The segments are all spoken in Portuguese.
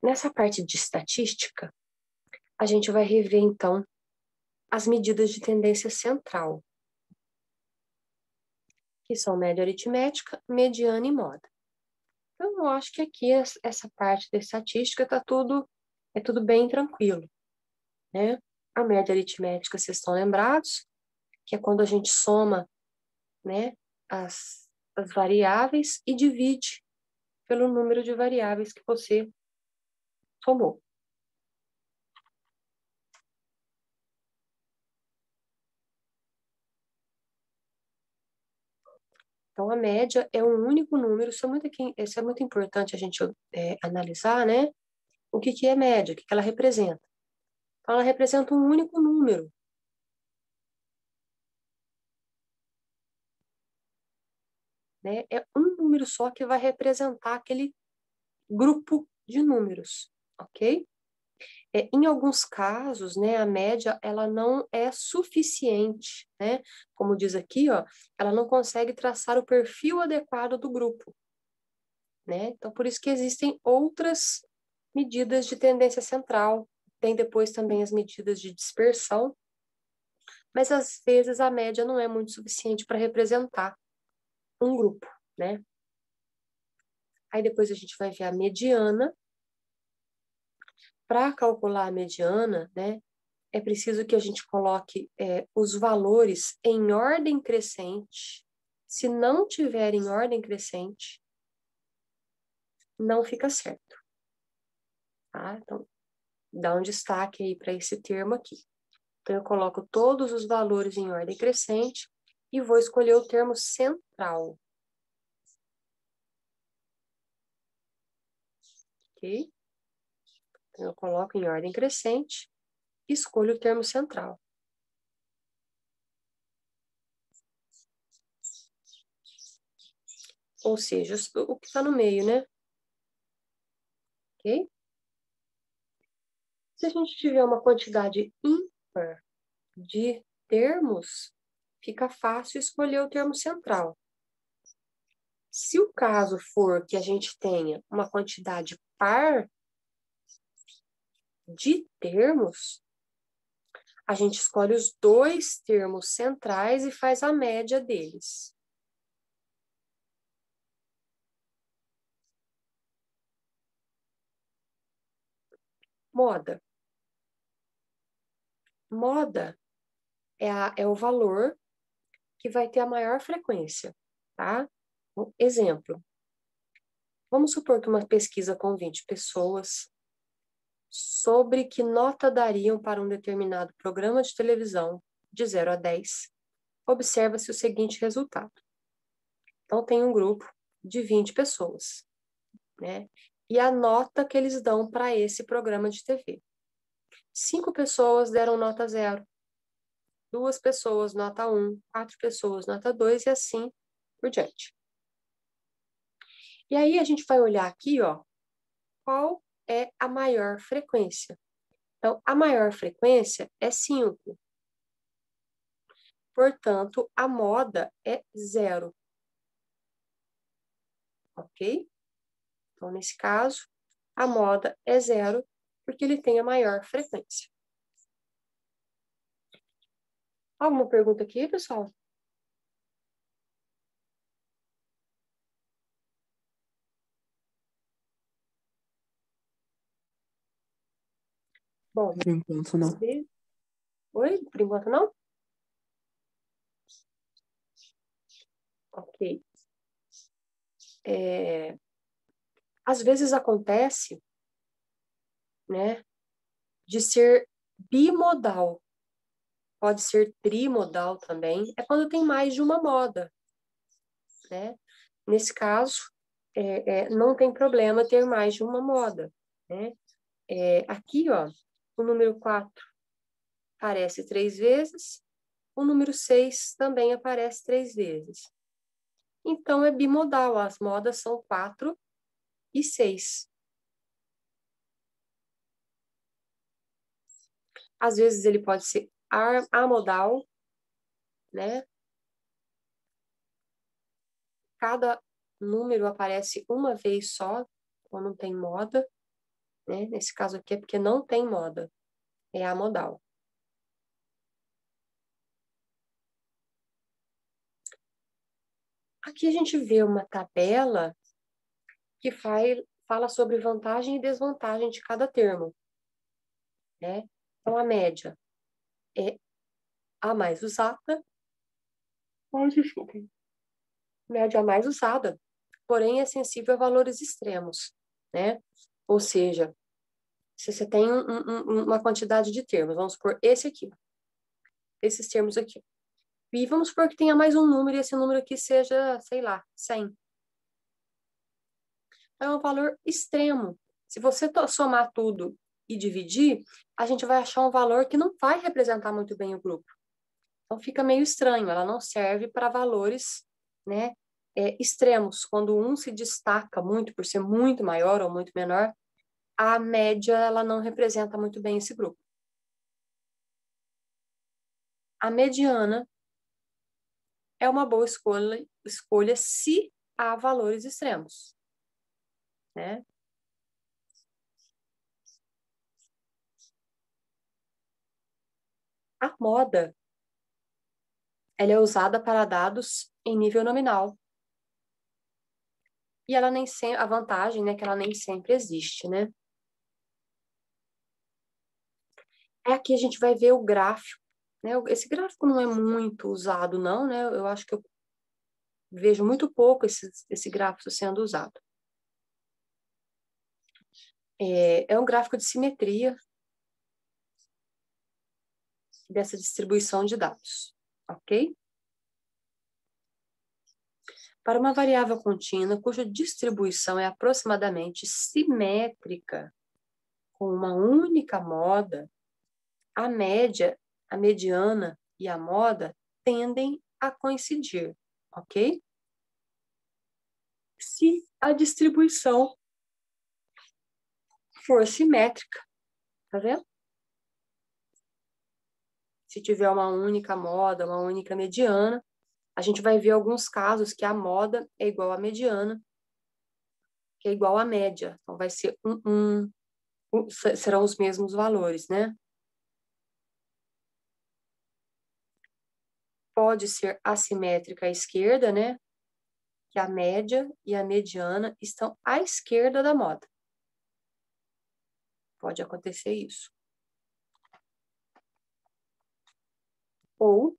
Nessa parte de estatística, a gente vai rever, então, as medidas de tendência central, que são média aritmética, mediana e moda. Então, eu acho que aqui essa parte da estatística é tudo bem tranquilo, né? A média aritmética, vocês estão lembrados, que é quando a gente soma, né, as variáveis e divide pelo número de variáveis que você somou. Então, a média é um único número, isso é muito importante a gente analisar, né? O que é média, o que ela representa. Então, ela representa um único número. Né? É um número só que vai representar aquele grupo de números, ok? Em alguns casos, né, a média ela não é suficiente, né? Como diz aqui, ó, ela não consegue traçar o perfil adequado do grupo, né? Então, por isso que existem outras medidas de tendência central, tem depois também as medidas de dispersão, mas às vezes a média não é muito suficiente para representar um grupo, né? Aí depois a gente vai ver a mediana. Para calcular a mediana, né, é preciso que a gente coloque os valores em ordem crescente. Se não tiver em ordem crescente, não fica certo. Tá? Então, dá um destaque aí para esse termo aqui. Então, eu coloco todos os valores em ordem crescente e vou escolher o termo central. Ok? Então, eu coloco em ordem crescente e escolho o termo central. Ou seja, o que está no meio, né? Ok? Se a gente tiver uma quantidade ímpar de termos, fica fácil escolher o termo central. Se o caso for que a gente tenha uma quantidade par de termos, a gente escolhe os dois termos centrais e faz a média deles. Moda. Moda é o valor que vai ter a maior frequência, tá? Exemplo. Vamos supor que uma pesquisa com 20 pessoas sobre que nota dariam para um determinado programa de televisão de 0 a 10, observa-se o seguinte resultado. Então, tem um grupo de 20 pessoas, né? E a nota que eles dão para esse programa de TV. 5 pessoas deram nota 0, 2 pessoas nota 1, 4 pessoas nota 2 e assim por diante. E aí a gente vai olhar aqui, ó, qual é a maior frequência. Então, a maior frequência é 5. Portanto, a moda é 0. Ok? Então, nesse caso, a moda é 0, porque ele tem a maior frequência. Alguma pergunta aqui, pessoal? Bom, por enquanto não. Oi? Por enquanto não? Ok. Às vezes acontece, né, de ser bimodal. Pode ser trimodal também. É quando tem mais de uma moda, né? Nesse caso, não tem problema ter mais de uma moda, né? Aqui, ó, o número 4 aparece 3 vezes, o número 6 também aparece 3 vezes. Então, é bimodal, as modas são 4 e 6. Às vezes ele pode ser amodal, né? Cada número aparece uma vez só, quando tem moda, né? Nesse caso aqui é porque não tem moda, é amodal. Aqui a gente vê uma tabela que fala sobre vantagem e desvantagem de cada termo, né? Então, a média é a mais usada. Oh, desculpem. Média a mais usada, porém é sensível a valores extremos, né? Ou seja, se você tem uma quantidade de termos, vamos supor esse aqui, esses termos aqui. E vamos supor que tenha mais um número e esse número aqui seja, sei lá, 100. É um valor extremo. Se você somar tudo e dividir, a gente vai achar um valor que não vai representar muito bem o grupo. Então fica meio estranho, ela não serve para valores, né, extremos. Quando um se destaca muito por ser muito maior ou muito menor, a média ela não representa muito bem esse grupo. A mediana é uma boa escolha se há valores extremos, né? A moda, ela é usada para dados em nível nominal. E ela nem sempre, a vantagem, né, que ela nem sempre existe, né? Aqui a gente vai ver o gráfico, né? Esse gráfico não é muito usado, não, né? Eu acho que eu vejo muito pouco esse gráfico sendo usado. É um gráfico de simetria dessa distribuição de dados, ok? Para uma variável contínua cuja distribuição é aproximadamente simétrica com uma única moda, a média, a mediana e a moda tendem a coincidir, ok? Se a distribuição for simétrica, tá vendo? Se tiver uma única moda, uma única mediana, a gente vai ver alguns casos que a moda é igual à mediana, que é igual à média. Então, vai ser serão os mesmos valores, né? Pode ser assimétrica à esquerda, né? Que a média e a mediana estão à esquerda da moda. Pode acontecer isso. Ou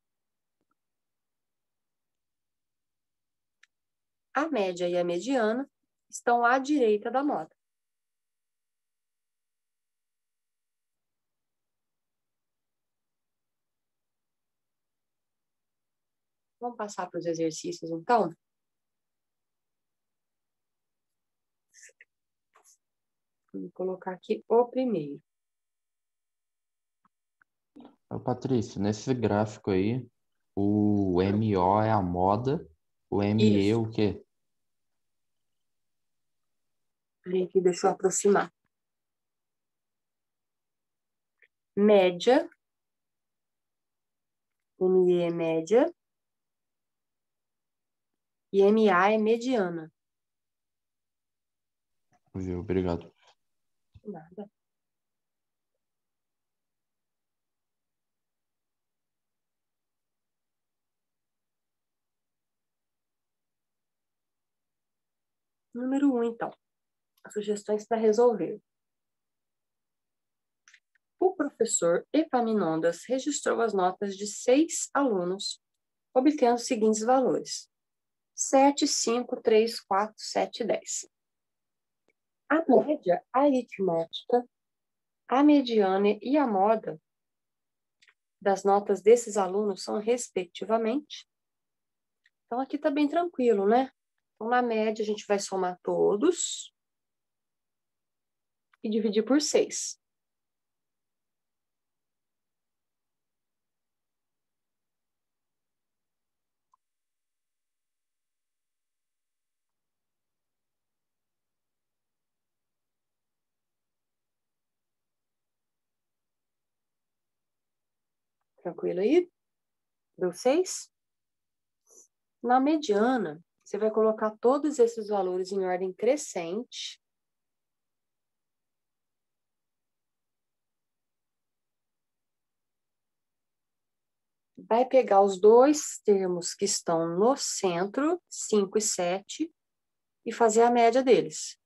a média e a mediana estão à direita da moda. Vamos passar para os exercícios, então? Vou colocar aqui o primeiro. Patrícia, nesse gráfico aí, o MO é a moda, o ME Isso. o quê? Peraí que deixa eu aproximar. Média, ME é média, e MA é mediana. Viu? Obrigado. Nada. Número 1, então. As sugestões para resolver. O professor Epaminondas registrou as notas de 6 alunos, obtendo os seguintes valores: 7, 5, 3, 4, 7 e 10. A média aritmética, a mediana e a moda das notas desses alunos são, respectivamente. Então, aqui está bem tranquilo, né? Então, na média, a gente vai somar todos e dividir por 6. Tranquilo aí? Deu 6? Na mediana, você vai colocar todos esses valores em ordem crescente vai pegar os dois termos que estão no centro, 5 e 7, e fazer a média deles.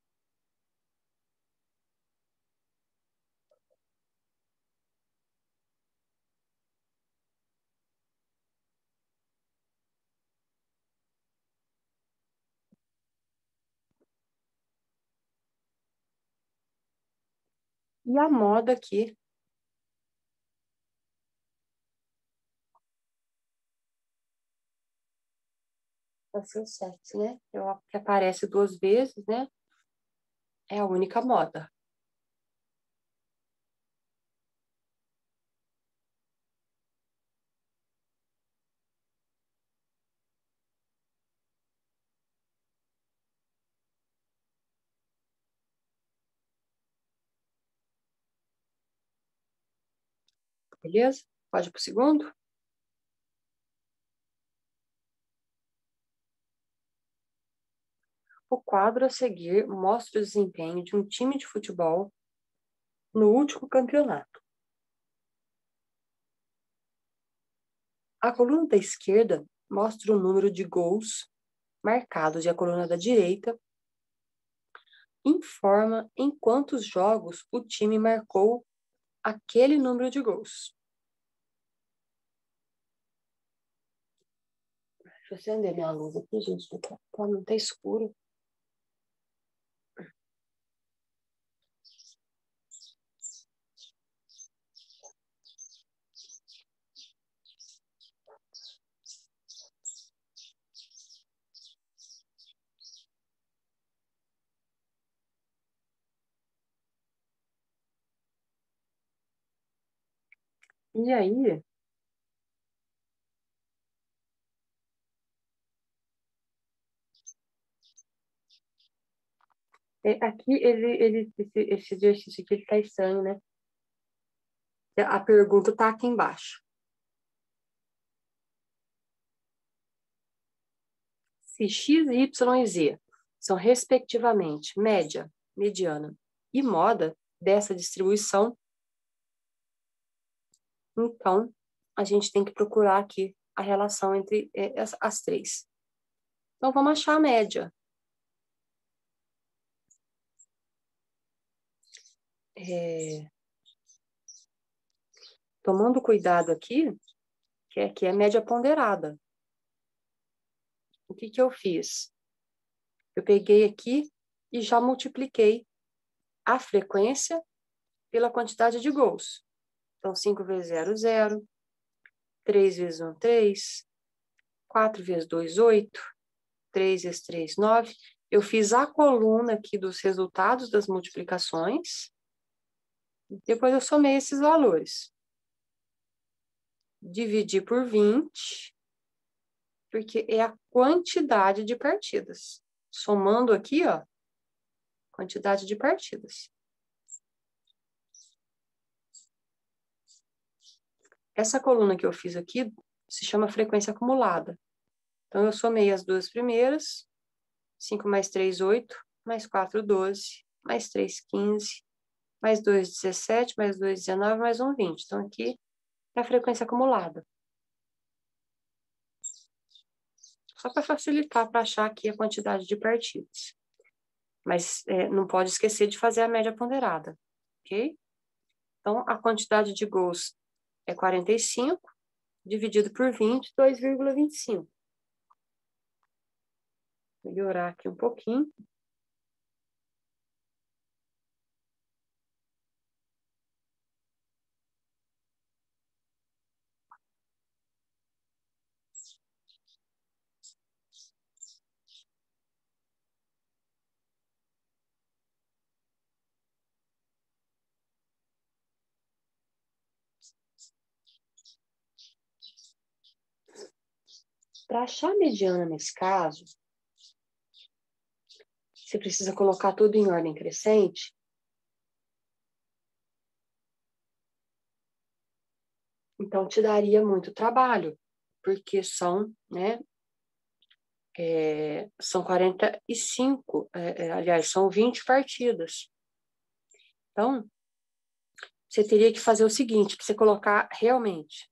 E a moda aqui vai ser o 7, né? Que aparece 2 vezes, né? É a única moda. Beleza? Pode ir pro segundo? O quadro a seguir mostra o desempenho de um time de futebol no último campeonato. A coluna da esquerda mostra o número de gols marcados e a coluna da direita informa em quantos jogos o time marcou aquele número de gols. Deixa eu acender minha luz aqui, gente, para não ter escuro. E aí, aqui esse exercício aqui está estranho, né? A pergunta está aqui embaixo. Se x, y e z são respectivamente média, mediana e moda dessa distribuição, então a gente tem que procurar aqui a relação entre as três. Então vamos achar a média. Tomando cuidado aqui, que aqui é média ponderada. O que eu fiz? Eu peguei aqui e já multipliquei a frequência pela quantidade de gols. Então, 5 vezes 0, 0. 3 vezes 1, 3. 4 vezes 2, 8. 3 vezes 3, 9. Eu fiz a coluna aqui dos resultados das multiplicações. Depois eu somei esses valores. Dividi por 20, porque é a quantidade de partidas. Somando aqui, ó, quantidade de partidas. Essa coluna que eu fiz aqui se chama frequência acumulada. Então, eu somei as duas primeiras. 5 mais 3, 8. Mais 4, 12. Mais 3, 15. Mais 2, 17. Mais 2, 19. Mais 1, 20. Então, aqui é a frequência acumulada. Só para facilitar, para achar aqui a quantidade de partidas. Mas não pode esquecer de fazer a média ponderada, ok? Então, a quantidade de gols é 45, dividido por 20, 2,25. Vou melhorar aqui um pouquinho. Para achar a mediana nesse caso, você precisa colocar tudo em ordem crescente. Então, te daria muito trabalho, porque são, né, são 45, aliás, são 20 partidas. Então, você teria que fazer o seguinte, para você colocar realmente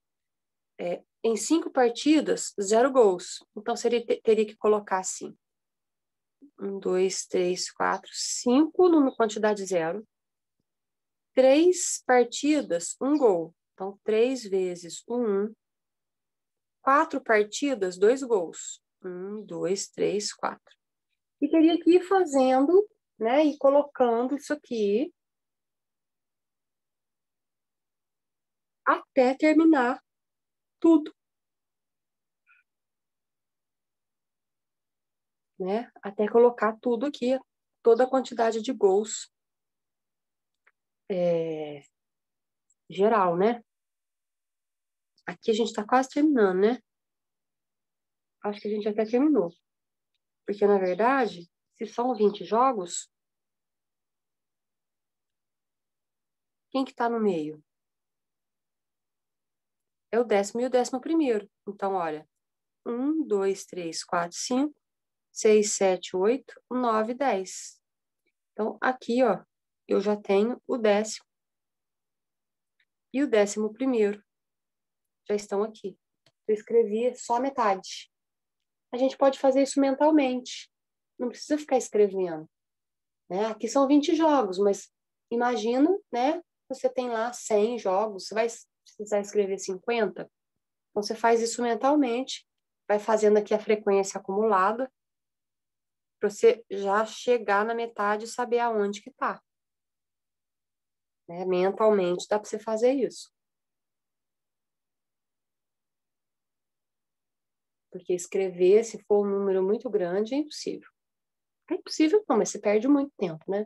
Em 5 partidas, 0 gols. Então, teria que colocar assim. 1, 2, 3, 4, 5, numa quantidade zero. 3 partidas, 1 gol. Então, 3 vezes o 1. 4 partidas, 2 gols. 1, 2, 3, 4. E teria que ir fazendo, né? E colocando isso aqui até terminar tudo, né? Até colocar tudo aqui, toda a quantidade de gols geral, né? Aqui a gente tá quase terminando, né? Acho que a gente até terminou. Porque, na verdade, se são 20 jogos, quem que tá no meio? É o 10º e o 11º. Então, olha, 1, 2, 3, 4, 5, 6, 7, 8, 9, 10. Então, aqui, ó, eu já tenho o 10º e o 11º. Já estão aqui. Eu escrevi só a metade. A gente pode fazer isso mentalmente. Não precisa ficar escrevendo, né? Aqui são 20 jogos, mas imagina, né? Você tem lá 100 jogos, você vai precisar escrever 50. Então, você faz isso mentalmente, vai fazendo aqui a frequência acumulada, para você já chegar na metade e saber aonde que tá. Né? Mentalmente dá para você fazer isso. Porque escrever, se for um número muito grande, é impossível. É impossível não, mas você perde muito tempo, né?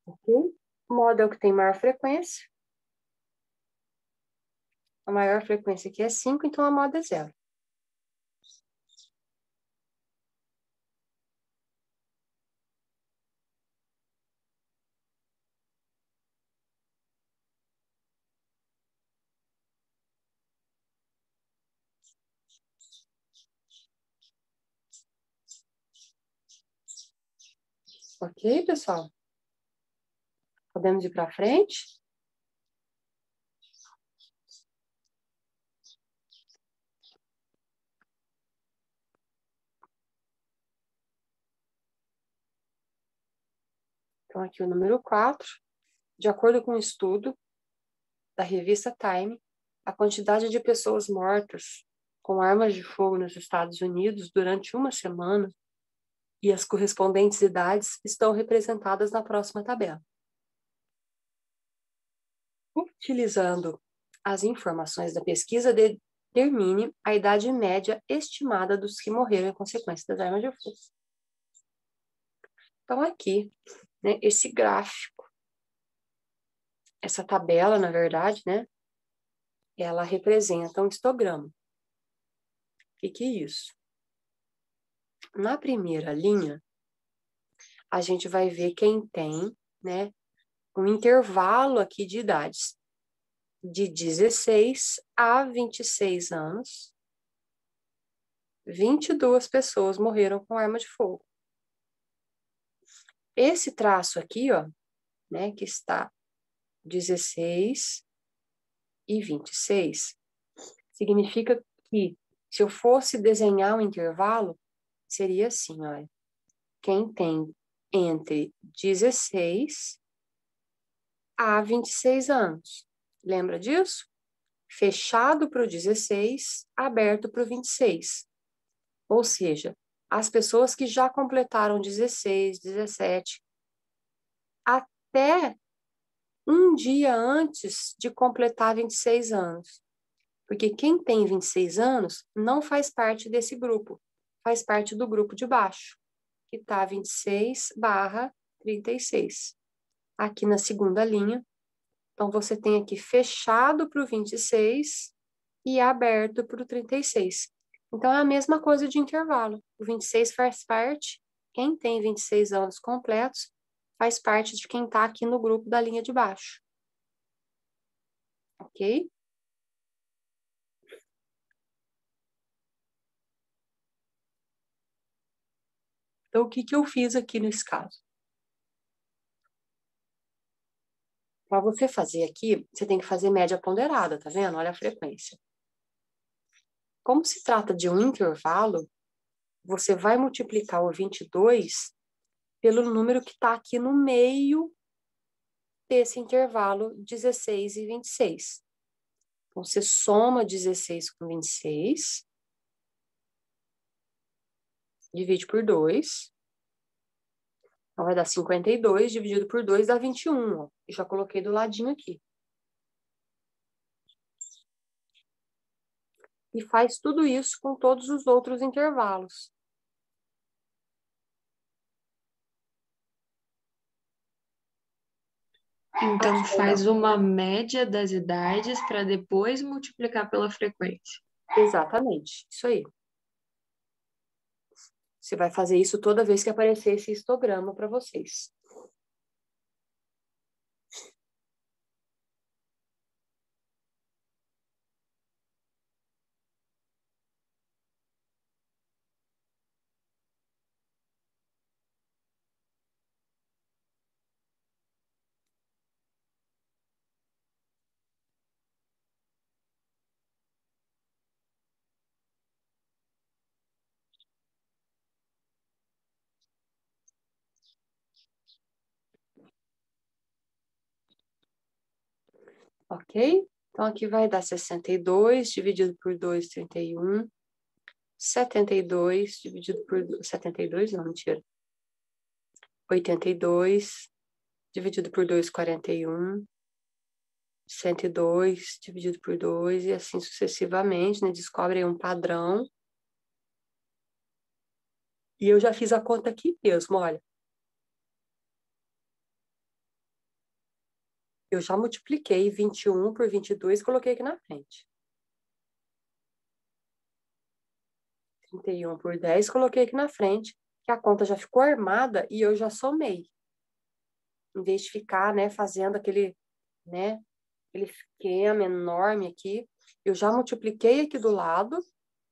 Ok? O modo é o que tem maior frequência. A maior frequência aqui é 5, então a moda é 0. Ok, pessoal? Podemos ir para frente? Então, aqui o número 4. De acordo com um estudo da revista Time, a quantidade de pessoas mortas com armas de fogo nos Estados Unidos durante uma semana e as correspondentes idades estão representadas na próxima tabela. Utilizando as informações da pesquisa, determine a idade média estimada dos que morreram em consequência das armas de fogo. Então, aqui, né, esse gráfico, essa tabela, na verdade, né, ela representa um histograma. O que é isso? Na primeira linha, a gente vai ver quem tem, né, um intervalo aqui de idades de 16 a 26 anos. 22 pessoas morreram com arma de fogo. Esse traço aqui, ó, né, que está 16 e 26, significa que se eu fosse desenhar um intervalo, seria assim, olha. Quem tem entre 16 a 26 anos. Lembra disso? Fechado para o 16, aberto para o 26. Ou seja, as pessoas que já completaram 16, 17, até um dia antes de completar 26 anos. Porque quem tem 26 anos não faz parte desse grupo, faz parte do grupo de baixo, que está 26/36. Aqui na segunda linha, então você tem aqui fechado para o 26 e aberto para o 36. Então é a mesma coisa de intervalo. O 26 faz parte, quem tem 26 anos completos, faz parte de quem está aqui no grupo da linha de baixo. Ok? Então, o que eu fiz aqui nesse caso? Para você fazer aqui, você tem que fazer média ponderada, tá vendo? Olha a frequência. Como se trata de um intervalo, você vai multiplicar o 22 pelo número que está aqui no meio desse intervalo 16 e 26. Então, você soma 16 com 26, divide por 2. Então, vai dar 52 dividido por 2 dá 21, ó. Eu já coloquei do ladinho aqui. E faz tudo isso com todos os outros intervalos. Então, faz uma média das idades para depois multiplicar pela frequência. Exatamente, isso aí. Você vai fazer isso toda vez que aparecer esse histograma para vocês. Ok? Então, aqui vai dar 62 dividido por 2, 31. 72 dividido por... 72, não, mentira. 82 dividido por 2, 41. 102 dividido por 2 e assim sucessivamente, né? Descobre aí um padrão. E eu já fiz a conta aqui mesmo, olha. Eu já multipliquei 21 por 22 e coloquei aqui na frente. 31 por 10, coloquei aqui na frente, que a conta já ficou armada e eu já somei. Em vez de ficar, né, fazendo aquele esquema enorme aqui, eu já multipliquei aqui do lado,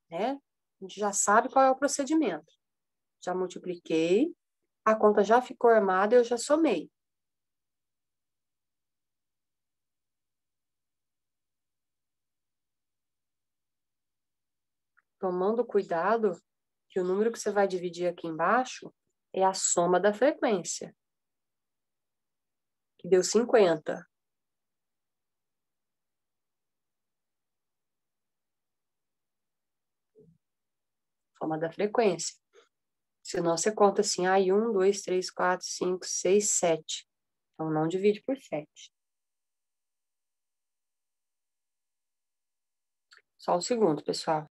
né? A gente já sabe qual é o procedimento. Já multipliquei, a conta já ficou armada, eu já somei. Tomando cuidado que o número que você vai dividir aqui embaixo é a soma da frequência, que deu 50. Soma da frequência. Senão você conta assim, 1, 2, 3, 4, 5, 6, 7. Então, não divide por 7. Só um segundo, pessoal.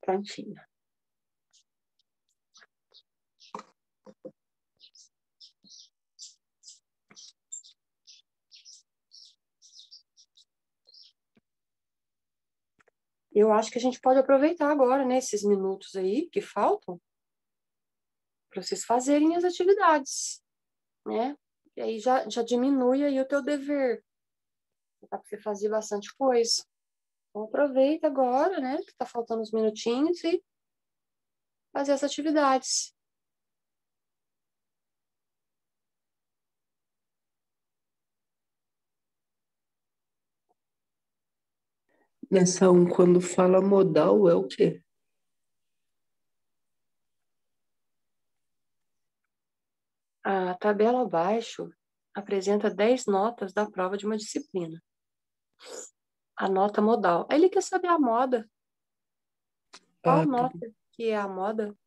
Prontinho. Eu acho que a gente pode aproveitar agora, né, esses minutos aí que faltam, para vocês fazerem as atividades, né? E aí já diminui aí o teu dever. Dá para você fazer bastante coisa. Então, aproveita agora, né, que tá faltando uns minutinhos e fazer as atividades. Nessa quando fala modal, é o quê? A tabela abaixo apresenta 10 notas da prova de uma disciplina. A nota modal. Aí ele quer saber a moda. Qual Ah, tá. nota que é a moda?